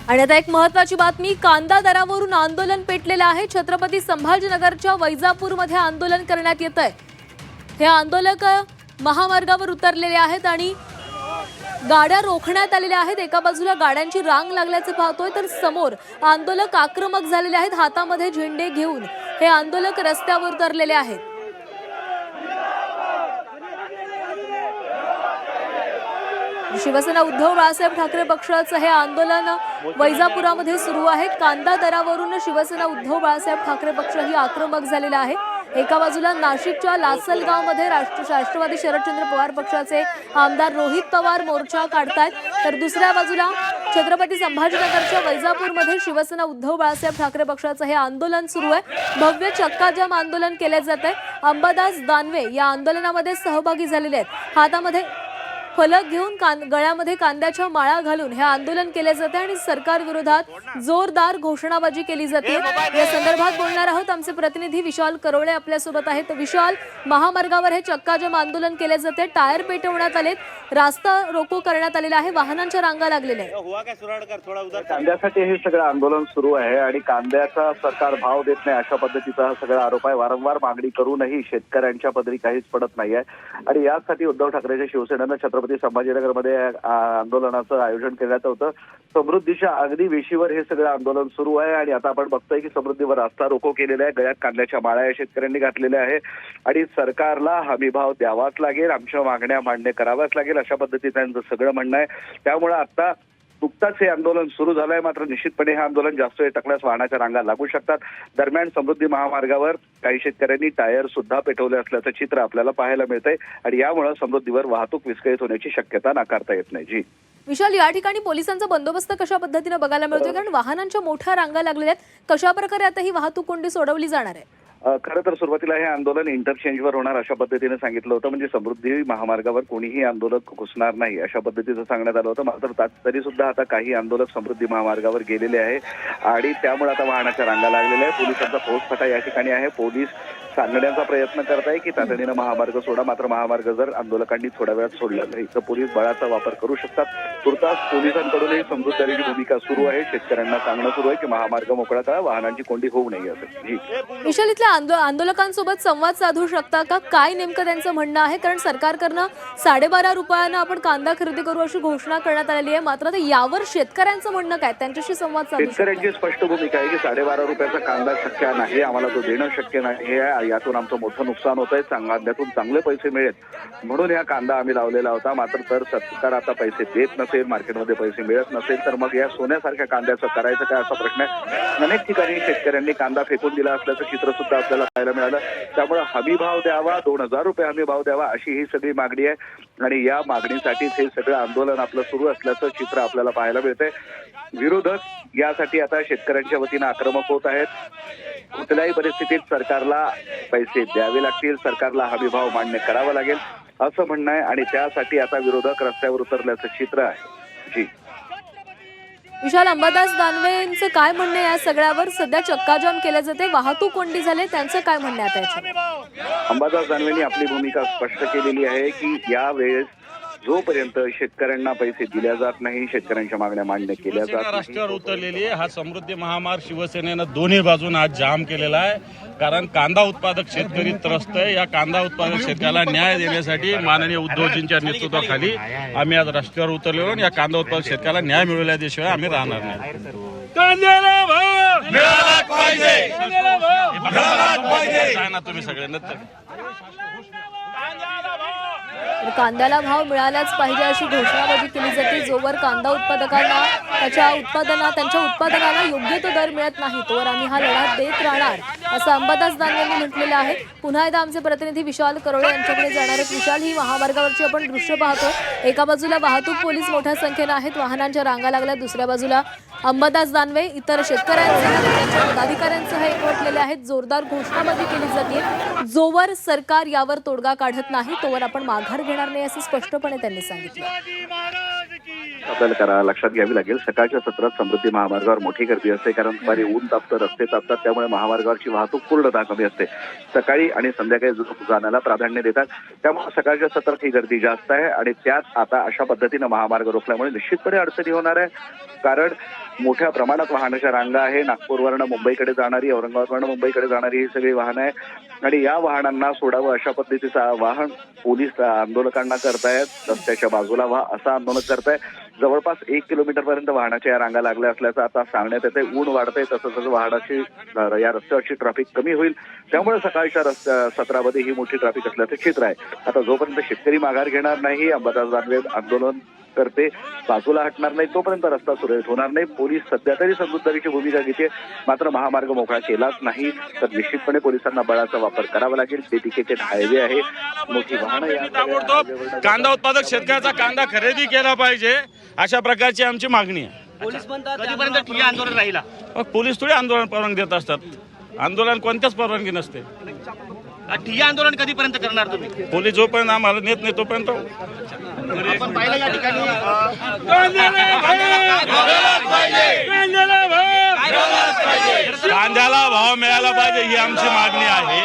आणि आता एक महत्त्वाची बातमी, कांदा दरावरून आंदोलन पेटलेलं आहे। छत्रपती संभाजीनगरच्या वैजापूरमध्ये आंदोलन करण्यात येत आहे। हे आंदोलक महामार्गावर उतरलेले आहेत आणि गाड्या रोखण्यात आलेल्या आहेत। एका बाजूला गाड्यांची रांग लागल्याचे पाहतोय, तर समोर आंदोलक आक्रमक झालेले आहेत। हातामध्ये झेंडे घेऊन हे आंदोलक रस्त्यावर उतरलेले आहेत। शिवसेना उद्धव बाळासाहेब ठाकरे पक्षाचं हे आंदोलन वैजापुरामध्ये सुरू आहे। कांदा दरावरून शिवसेना उद्धव बाळासाहेब ठाकरे पक्ष ही आक्रमक झालेला आहे। एका बाजूला नाशिकच्या लासलगावमध्ये राष्ट्रवादी शरदचंद्र पवार पक्षाचे आमदार रोहित पवार मोर्चा काढतायत, तर दुसऱ्या बाजूला छत्रपती संभाजीनगरच्या वैजापूरमध्ये शिवसेना उद्धव बाळासाहेब ठाकरे पक्षाचं हे आंदोलन सुरू आहे। भव्य चक्काजाम आंदोलन केले जाते। अंबादास दानवे या आंदोलनामध्ये सहभागी झालेले आहेत। हातामध्ये फलक घेऊन गळ्यामध्ये कांद्याच्या माळा घालून हे आंदोलन केले जाते आणि सरकार विरोधात जोरदार घोषणाबाजी केली जाते। या संदर्भात बोलणार आहोत, आमचे प्रतिनिधी विशाल करोळे आपल्या सोबत आहेत। विशाल, महामार्गावर हे चक्काजाम आंदोलन केले जाते, टायर पेटवण्यात आलेत, रास्ता रोको करण्यात आलेला आहे, वाहनांच्या रांगा लागलेल्या आहेत। कांद्यासाठी हे सगळं आंदोलन सुरू आहे आणि कांद्याचा सरकार भाव देत नाही अशा पद्धतीचा हा सगळा आरोप आहे। वारंवार मागणी करूनही शेतकऱ्यांच्या पदरी काहीच पडत नाहीये आणि यासाठी उद्धव ठाकरेच्या शिवसेनेनं छत्रपती संभाजीनगरमध्ये आंदोलनाचं आयोजन करण्यात होतं। समृद्धीच्या अगदी वेशीवर हे सगळं आंदोलन सुरू आहे आणि आता आपण बघतोय की समृद्धीवर रास्ता रोको केलेला आहे, गळ्यात कांद्याच्या माळा या शेतकऱ्यांनी घातलेल्या आहे आणि सरकारला हमीभाव द्यावाच लागेल, आमच्या मागण्या मान्य कराव्याच लागेल अशा पद्धतीचं त्यांचं सगळं म्हणणं आहे। त्यामुळे आता नुकताच हे आंदोलन सुरू झालंय, मात्र निश्चितपणे हे आंदोलन जास्त वेळ टाकल्यास वाहनाच्या रांगा लागू शकतात। दरम्यान समृद्धी महामार्गावर काही शेतकऱ्यांनी टायर सुद्धा पेटवले असल्याचं चित्र आपल्याला पाहायला मिळतंय आणि यामुळे समृद्धीवर वाहतूक विस्कळीत होण्याची शक्यता नाकारता येत नाही। जी विशाल, या ठिकाणी पोलिसांचा बंदोबस्त कशा पद्धतीने बघायला मिळतोय, कारण वाहनांच्या मोठ्या रांगा लागलेल्या आहेत, कशा प्रकारे आता ही वाहतूक कोंडी सोडवली जाणार आहे? खरं तर सुरुवातीला हे आंदोलन इंटरचेंजवर होणार अशा पद्धतीने सांगितलं होतं, म्हणजे समृद्धी महामार्गावर कोणीही आंदोलक घुसणार नाही अशा पद्धतीचं सांगण्यात आलं होतं। मात्र तरी सुद्धा आता काही आंदोलक समृद्धी महामार्गावर गेलेले आहे आणि त्यामुळे आता वाहनाच्या रांगा लागलेल्या आहे। पोलिसांचा फौजफाटा या ठिकाणी आहे। पोलीस सांगण्याचा प्रयत्न करत आहे की तातडीनं महामार्ग सोडा, मात्र महामार्ग जर आंदोलकांनी थोड्या वेळात सोडला नाही तर पोलीस बळाचा वापर करू शकतात। तुर्तास पोलिसांकडूनही समजूतदारीची भूमिका सुरू आहे। शेतकऱ्यांना सांगणं सुरू आहे की महामार्ग मोकळा करा, वाहनांची कोंडी होऊ नये असं। जी विशाल, इथल्या आंदोलकांसोबत संवाद साधू शकता का? काय नेमकं त्यांचं म्हणणं आहे? कारण सरकारकडनं 12.5 रुपयानं आपण कांदा खरेदी करू अशी घोषणा करण्यात आलेली आहे, मात्र यावर शेतकऱ्यांचं म्हणणं काय? त्यांच्याशी संवाद साधू शेतकऱ्यांची स्पष्ट भूमिका आहे की 12.5 रुपयाचा कांदा शक्य नाही, आम्हाला तो देणं शक्य नाही, यातून आमचं मोठं नुकसान होत आहे, कांद्यातून चांगले पैसे मिळेल म्हणून हा कांदा आम्ही लावलेला होता। मात्र तर सरकार आता पैसे देत नसेल, मार्केटमध्ये पैसे मिळत नसेल तर मग या सोन्यासारख्या कांद्याचं करायचं काय असा प्रश्न आहे। अनेक ठिकाणी शेतकऱ्यांनी कांदा फेकून दिला असल्याचं चित्र सुद्धा आपल्याला पाहायला मिळालं। त्यामुळे हमी भाव द्यावा, 2000 रुपये हमी भाव द्यावा अशी ही सगळी मागणी आहे आणि या मागणीसाठीच हे सगळं आंदोलन आपलं सुरू असल्याचं चित्र आपल्याला पाहायला मिळतंय। विरोधक यासाठी आता शेतकऱ्यांच्या वतीनं आक्रमक होत आहेत। कुठल्याही परिस्थितीत सरकारला पैसे द्यावे लागतील, सरकारला हमी भाव मान्य करावा लागेल असं म्हणणं आहे आणि त्यासाठी आता विरोधक रस्त्यावर उतरल्याचं चित्र आहे। जी विशाल, अंबादास दानवेंचं काय म्हणणं या सगळ्यावर? सध्या चक्काजाम केले जाते, वाहतूक कोंडी झाले, त्यांचं काय म्हणणं आहे त्याच्यावर? अंबादास दानवेंनी आपली भूमिका स्पष्ट केलेली आहे की यावेळेस जोपर्यंत शेतकऱ्यांना पैसे दिल्या जात नाही, शेतकऱ्यांच्या मागण्या मान्य केल्या जात नाही, रस्त्यावर उतरलेली आहे। हा समृद्धी महामार्ग शिवसेनेनं दोन्ही बाजून आज जाम केलेला आहे, कारण कांदा उत्पादक शेतकरी त्रस्त आहे। या कांदा उत्पादक शेतकऱ्याला न्याय देण्यासाठी माननीय उद्धवजींच्या नेतृत्वाखाली आम्ही आज रस्त्यावर उतरलेलो आणि या कांदा उत्पादक शेतकऱ्याला न्याय मिळवल्याशिवाय आम्ही राहणार नाही। कांद्याला भाव मिळाला पाहिजे, तुम्ही सगळ्यांना कांद्याला भाव मिळालाच पाहिजे अशी घोषणाबाजी केली जाते। जोवर कांदा उत्पादकांना त्यांच्या उत्पादनाला योग्य तो दर मिळत नाही तोवर आम्ही हा लढा देत राहणार असं अंबादास दानवेंनी म्हटलेलं आहे। पुन्हा एकदा आमचे प्रतिनिधी विशाल करोळे यांच्याकडे जाणार आहेत। विशाल, ही महामार्गावरची आपण दृश्य पाहतो, एका बाजूला वाहतूक पोलीस मोठ्या संख्येनं आहेत, वाहनांच्या रांगा लागल्या, दुसऱ्या बाजूला अंबादास दानवे इतर शेतकऱ्यांसह पदाधिकाऱ्यांसह एकवटलेले आहेत। जोरदार घोषणाबाजी केली जाते। जोवर सरकार यावर तोडगा काढत नाही तोवर आपण माघार घेणार नाही असं स्पष्टपणे त्यांनी सांगितलं। आपल्याला लक्षात घ्यावी लागेल. सकाळच्या सत्रात समृद्धी महामार्गावर मोठी गर्दी असते, कारण दुपारी ऊन तापतं, रस्ते तापतात, त्यामुळे महामार्गावरची वाहतूक पूर्णतः कमी असते. सकाळी आणि संध्याकाळी जाण्याला प्राधान्य देतात, त्यामुळे सकाळच्या सत्रात ही गर्दी जास्त आहे. आणि त्यात आता अशा पद्धतीनं महामार्ग रोखल्यामुळे निश्चितपणे अडचणी होणार आहे, कारण मोठ्या प्रमाणात वाहनाच्या रांगा आहे. नागपूरवरनं मुंबईकडे जाणारी, औरंगाबादवरनं मुंबईकडे जाणारी ही सगळी वाहनं आहे, आणि या वाहनांना सोडावं अशा पद्धतीचं आवाहन पोलीस आंदोलकांना करतायत. रस्त्याच्या बाजूला व्हा असं आंदोलन करताय. जवळपास 1 किलोमीटरपर्यंत वाहनाच्या या रांगा लागल्या असल्याचं आता सांगण्यात येते. ऊन वाढतंय, तसं तसं वाहनाची या रस्त्यावरची ट्रॅफिक कमी होईल, त्यामुळे सकाळच्या सत्रामध्ये ही मोठी ट्रॅफिक असल्याचं चित्र आहे. आता जोपर्यंत शेतकरी माघार घेणार नाही, अंबादास दानवे आंदोलन करते बाजूला हटणार नाही, तोपर्यंत रस्ता सुरळीत होणार नाही. पोलीस सध्या तरी समजूतदारीची भूमिका घेते, मात्र महामार्ग मोकळा केलाच नाही तर निश्चितपणे पोलिसांना बळाचा वापर करावा लागेल. डेडिकेटेड हायवे आहे, मोठी वाहनं कांदा उत्पादक शेतकऱ्याचा कांदा खरेदी केला पाहिजे, अशा प्रकारची आमची मागणी आहे. पोलीस म्हणतात कधीपर्यंत ठिय्या आंदोलन राहिला? पोलीस थोडी आंदोलन परवानगी देत असतात, आंदोलन कोणत्याच परवानगी नसते. ठिय्या आंदोलन कधीपर्यंत करणार तुम्ही? पोलीस जोपर्यंत आम्हाला नेत नाही तोपर्यंत. आपण पाहिलं या ठिकाणी कांद्याला भाव मिळाला पाहिजे ही आमची मागणी आहे.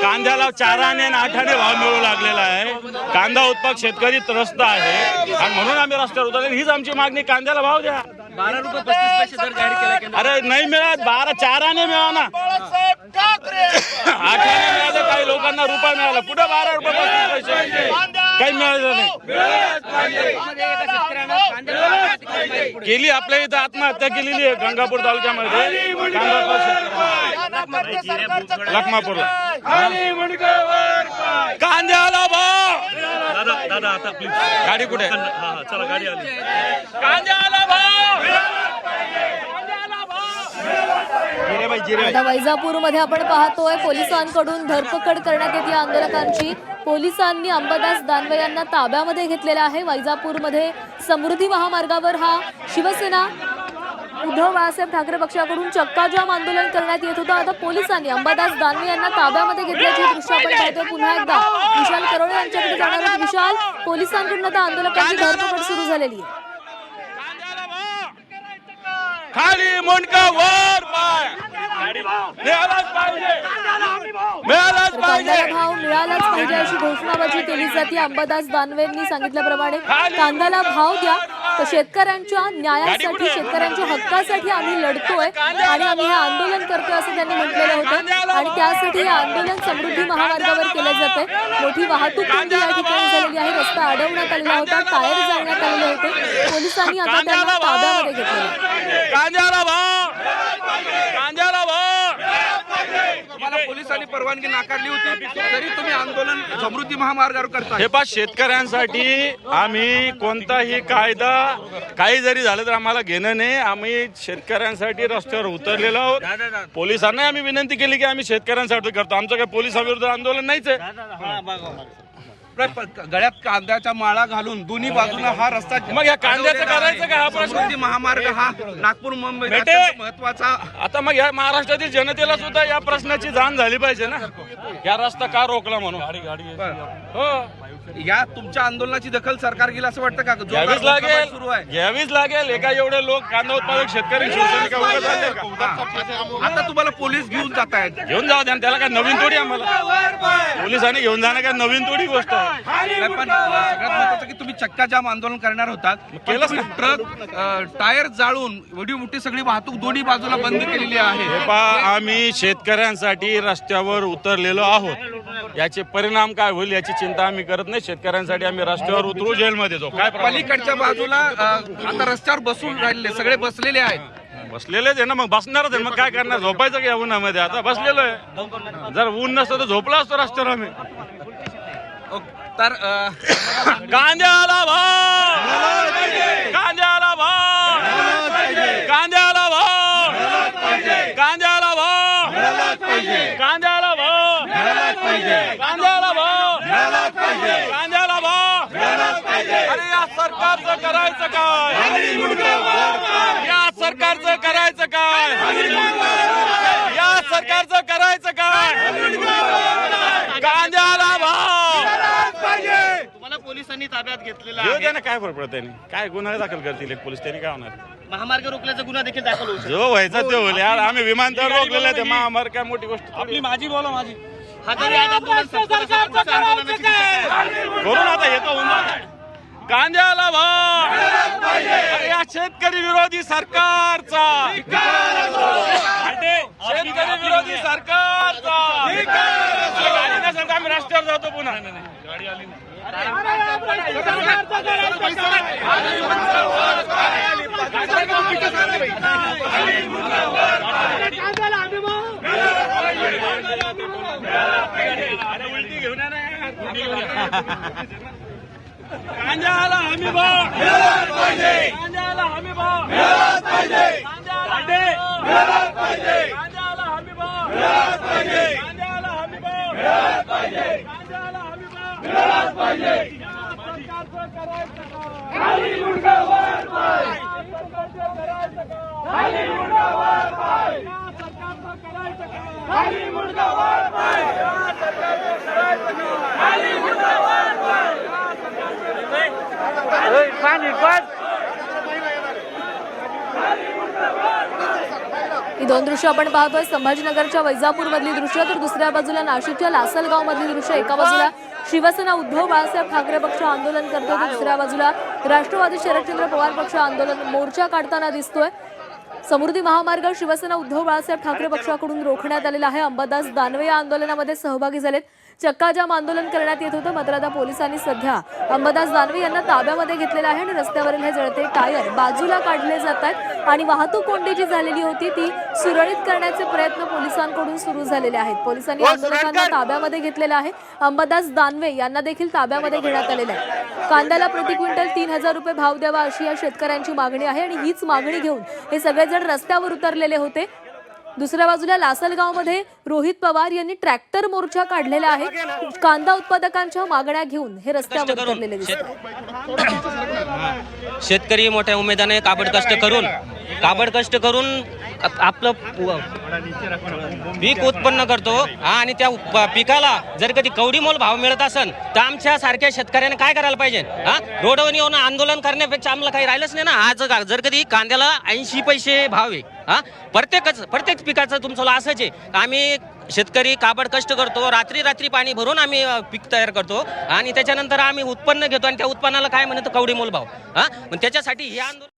कांद्याला 4 आणि 8 भाव मिळू लागलेला आहे. कांदा उत्पादक शेतकरी त्रस्त आहे आणि म्हणून आम्ही रस्त्यावर उतरले. हीच आमची मागणी, कांद्याला भाव द्या. 12 रुपये 35 पैसे दर जाहीर केला केंद्र. अरे नाही मिळत, 4 आणे मिळा ना, 8 आणे मिळालं. काही लोकांना रुपये मिळाला, कुठे 12 रुपये 35 पैसे काही मिळालं नाही. केली आपल्या इथं आत्महत्या केलेली आहे गंगापूर तालुक्यामध्ये, लखमापूरला. कांद्याला भाव. दादा आता प्लीज गाडी कुठे? चला गाडी आली. कांद्याला भाव. आता वैजापूरमध्ये आपण पाहतोय पोलिसांकडून धरपकड करण्यात येते आंदोलकांची. पोलिसांनी अंबादास दानवे यांना ताब्यामध्ये घेतलेला आहे. वैजापूरमध्ये समृद्धी महामार्गावर हा शिवसेना उद्धव बाळासाहेब ठाकरे पक्षाकडून चक्काजाम आंदोलन करण्यात येत होतं. आता पोलिसांनी अंबादास दानवे यांना ताब्यामध्ये घेतल्याची दृश्य आपण पाहतोय. पुन्हा एकदा विशाल करोडे यांच्याकडे जाणार आहोत. विशाल, पोलिसांकडून आता आंदोलकांची धरपकड सुरू झालेली आहे. खाली मुंडका वर पाय, मिळालाच पाहिजे, मिळालाच पाहिजे. कांद्याला भाव मिळालाच पाहिजे अशी घोषणाबाजी केली जाते. अंबादास दानवेंनी सांगितल्याप्रमाणे कांद्याला भाव द्या, तर शेतकऱ्यांच्या न्यायासाठी, शेतकऱ्यांच्या हक्कासाठी आम्ही लढतोय आणि आम्ही हे आंदोलन करतोय असं त्यांनी म्हटलेलं होतं. आणि त्यासाठी हे आंदोलन समृद्धी महामार्गावर केलं जातंय. मोठी वाहतूक कोंडी या ठिकाणी झालेली आहे. रस्ता अडवण्यात आलेला होता, टायर जाळण्यात आलेले होते. पोलिसांनी आता त्यांना ताब्यामध्ये घेतलेलं. कांद्याला भाव, कांद्याला भाव. तुम्हाला पोलिसांनी परवानगी नाकारली होती, तरी तुम्ही आंदोलन समृद्धी महामार्गावर करता. हे पहा, शेतकऱ्यांसाठी आम्ही कोणताही कायदा काही जरी झालं तर आम्हाला घेणं नाही. आम्ही शेतकऱ्यांसाठी रस्त्यावर उतरलेलो आहोत. पोलिसांना आम्ही विनंती केली की आम्ही शेतकऱ्यांसाठी करतो. आमचं काही पोलिसांविरुद्ध आंदोलन नाहीच आहे. गळ्यात कांद्याच्या माळा घालून दोन्ही बाजूला हा रस्ता, मग या कांद्याचं करायचं का? हा प्रश्न. समृद्धी महामार्ग हा नागपूर मुंबई बेटे, महत्वाचा. आता मग या महाराष्ट्रातील जनतेला सुद्धा या प्रश्नाची जाण झाली पाहिजे ना, या रस्ता का रोखला म्हणून. हो, या तुमच्या आंदोलनाची दखल सरकार घेईल असं वाटतं का? घ्यावीच लागेल, सुरू आहे, घ्यावीच लागेल. एका एवढे लोक कांदा उत्पादक शेतकरी शिवसैनिक उभे झाले का? आता तुम्हाला पोलीस घेऊन जात आहेत. घेऊन जाऊ द्या, त्याला काय नवीन थोडी आम्हाला पोलिसांनी घेऊन जाणं काय नवीन थोडी गोष्ट आहे. पण सगळ्यात महत्वाचं की तुम्ही चक्काजाम आंदोलन करणार होतात, केलंच ना. ट्रक टायर जाळून एवढी मोठी सगळी वाहतूक दोन्ही बाजूला बंद केलेली आहे. हे पहा, आम्ही शेतकऱ्यांसाठी रस्त्यावर उतरलेलो आहोत. याचे परिणाम काय होईल याची चिंता आम्ही करत नाही. शेतकऱ्यांसाठी आम्ही रस्त्यावर उतरू, जेलमध्ये जाऊ, काय प्रॉब्लेम. पलीकडच्या बाजूला आता रस्त्यावर बसून राहिले, सगळे बसलेले आहेत. बसलेलेच आहे ना, मग बसणारच आहे. मग काय करणार, झोपायचं का उन्हामध्ये? आता बसलेलो आहे. जर ऊन नसतं तर झोपला असतो रस्त्यावर आम्ही. तर कांद्याला भाव, कांद्याला भाव, कांद्याला भाव, कांद्याला भाव, कांद्याला भाव, कांद्याला भाव, कांद्याला भाव. अरे या सरकारचं करायचं काय? या सरकारचं करायचं काय? या सरकारचं करायचं काय? कांद्याला भाव. तुम्हाला पोलिसांनी ताब्यात घेतलेला घेऊ आहे. द्या ना, काय फरक पडत त्यांनी, काय गुन्हा दाखल करतील एक पोलीस, त्यांनी काय होणार? महामार्ग रोखल्याचा गुन्हा देखील दाखल होऊ शकतो. जो व्हायचा ते होईल यार, आम्ही विमानतळ रोखलेलं ते महामार्ग काय मोठी गोष्ट थोडी. आपली माझी बोला माझी हजारी आज आंदोलन संपलं, असं पुढचं आंदोलनाची दिशा काय आहे? करून आता हे तर होऊन जाणार. कांद्याला भाव या शेतकरी विरोधी सरकारचा, शेतकरी विरोधी सरकारचा गाडी नसेल तर आम्ही रस्त्यावर जातो पुन्हा. गाडी आली उलटी घेऊन या ना. कांद्याला हमी भाव मिळाला पाहिजे, कांद्याला हमी भाव मिळाला पाहिजे, कांद्याला मिळाला पाहिजे, कांद्याला हमी भाव मिळाला पाहिजे, कांद्याला हमी भाव मिळाला पाहिजे, कांद्याला हमी भाव मिळाला पाहिजे. सरकारचं करायचं काम, खाली मुंडका वर पाय, सरकारचं करायचं काम, खाली मुंडका वर पाय, सरकारचं करायचं काम, खाली मुंडका वर पाय, सरकारचं करायचं काम, खाली मुंडका वर पाय. ही दोन दृश्य आपण पाहतोय, संभाजीनगरच्या वैजापूर मधली दृश्य, तर दुसऱ्या बाजूला नाशिकच्या लासलगाव मधली दृश्य. एका बाजूला शिवसेना उद्धव बाळासाहेब ठाकरे पक्ष आंदोलन करतोय, तर दुसऱ्या बाजूला राष्ट्रवादी शरदचंद्र पवार पक्ष आंदोलन मोर्चा काढताना दिसतोय. समृद्धी महामार्ग शिवसेना उद्धव बाळासाहेब ठाकरे पक्षाकडून रोखण्यात आलेला आहे. अंबादास दानवे या आंदोलनामध्ये सहभागी झालेत. चक्काजाम आंदोलन करण्यात येत होतं, मात्र आता पोलिसांनी सध्या अंबादास दानवे यांना ताब्यामध्ये घेतलेलं आहे आणि रस्त्यावरील हे जळते टायर बाजूला काढले जात आहेत आणि वाहतूक कोंडी जी झालेली होती ती सुरळीत करण्याचे प्रयत्न पोलिसांकडून सुरू झालेले आहेत. पोलिसांनी आंदोलकांना ताब्यामध्ये घेतलेलं आहे. अंबादास दानवे यांना देखील ताब्यामध्ये घेण्यात आलेलं आहे. कांद्याला प्रति क्विंटल 3,000 रुपये भाव द्यावा अशी या शेतकऱ्यांची मागणी आहे आणि हीच मागणी घेऊन हे सगळेजण रस्त्यावर उतरलेले होते. दुसऱ्या बाजूला लासलगावमध्ये रोहित पवार यांनी ट्रॅक्टर मोर्चा काढलेला आहे. कांदा उत्पादकांच्या मागण्या घेऊन हे रस्त्यावर उतरलेले दिसतात. शेतकरी मोठ्या उमेदाने काबड कष्ट करून आपलं पीक उत्पन्न करतो आणि त्या पिकाला जर कधी कवडी मोल भाव मिळत असेल तर आमच्या सारख्या शेतकऱ्याने काय करायला पाहिजे? रोडवर येऊन आंदोलन करण्यापेक्षा आम्हाला काही राहिलंच नाही ना. आज जर कधी कांद्याला 80 पैसे भाव आहे, प्रत्येक पिकाचं तुमचं असंच आहे. आम्ही शेतकरी काबड कष्ट करतो, रात्री पाणी भरून आम्ही पीक तयार करतो आणि त्याच्यानंतर आम्ही उत्पन्न घेतो आणि त्या उत्पन्नाला काय म्हणतो कवडी मोल भाव. मग त्याच्यासाठी हे आंदोलन